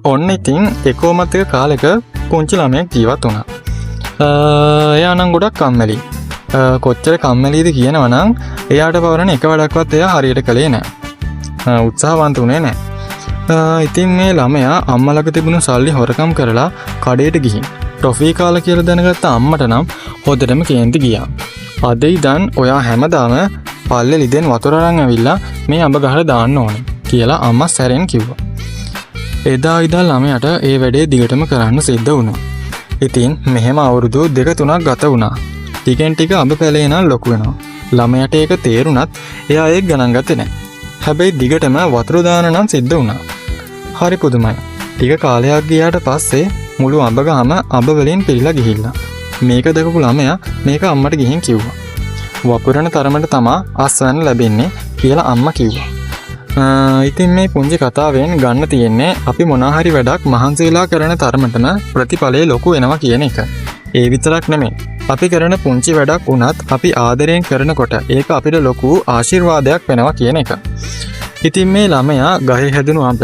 ඔන්න ඉතින් එකෝමත් එක කාලෙක පුංචි ළමයෙක් ජීවත් වුණා. එයා නම් ගොඩක් කම්මැලි. කොච්චර කම්මැලිද කියනවනම් එයාට පවරන එක වැඩක්වත් එයා හරියට කළේ නැහැ. උත්සාහවන්ත උනේ නැහැ. ඉතින් මේ ළමයා අම්මලක තිබුණු සල්ලි හොරකම් කරලා කඩේට ගිහින් ටොෆී කාලා කියලා දැනගත්ත අම්මට නම් හොදටම කේන්ති ගියා. අද ඉඳන් ඔයා හැමදාම පල්ලේ ලිදෙන් වතුර අරන් ඇවිල්ලා මේ අඹ ගහට දාන්න ඕනේ කියලා අම්මා සැරෙන් කිව්වා. එදා ඉඳන් ළමයාට ඒ වැඩේ දිගටම කරන්න සිද්ධ වුණා. ඉතින් මෙහෙම අවුරුදු 2-3ක් ගත වුණා. ටිකෙන් ටික අඹ පැලේ නම් ලොකු වෙනවා. ළමයාට ඒක තේරුණත් එයා ඒක ගණන් ගත්තේ නැහැ. හැබැයි දිගටම වතුර දාන නම් සිද්ධ වුණා. හරි පුදුමයි. ටික කාලයක් ගියාට පස්සේ මුළු අඹ ගහම අඹ වලින් පිරීලා ගිහිල්ලා. මේක දැකපු ළමයා මේක අම්මට ගිහින් කිව්වා. වපුරන තරමට තමා අස්වැන්න ලැබෙන්නේ කියලා අම්මා කිව්වා. ඉතින් මේ පුංචි කතාවෙන් ගන්න තියෙන්නේ අපි මොනාහරි වැඩක් මහන්සිලා කරන තරමටම ප්‍රතිඵලය ලොකු වෙනවා කියන එක. ඒ විතරක් නෙමෙයි. අපි කරන පුංචි වැඩක් වුණත් අපි ආදරයෙන් කරනකොට ඒක අපිට ලොකු ආශිර්වාදයක් වෙනවා කියන එක. ඉතින් මේ ළමයා ගහේ හැදුණු අඹ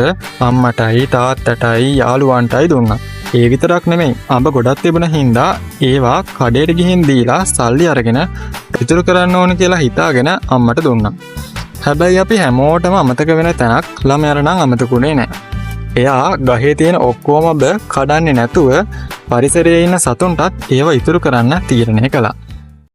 අම්මටයි තාත්තටයි යාළුවන්ටයි දුන්නා. ඒ විතරක් නෙමෙයි අඹ ගොඩක් තිබුණ හින්දා ඒවා කඩේට ගිහින් දීලා සල්ලි අරගෙන ඉතුරු කරන්න ඕන කියලා හිතාගෙන අම්මට දුන්නා. හැබැයි අපි හැමෝටම අමතක වෙන තැනක් ළමයාට නම් අමතකුනේ නැහැ. එයා ගහේ තියෙන ඔක්කොම අඹ කඩන්නේ නැතුව පරිසරයේ ඉන්න සතුන්ටත් ඒව ඉතුරු කරන්න තීරණය කළා.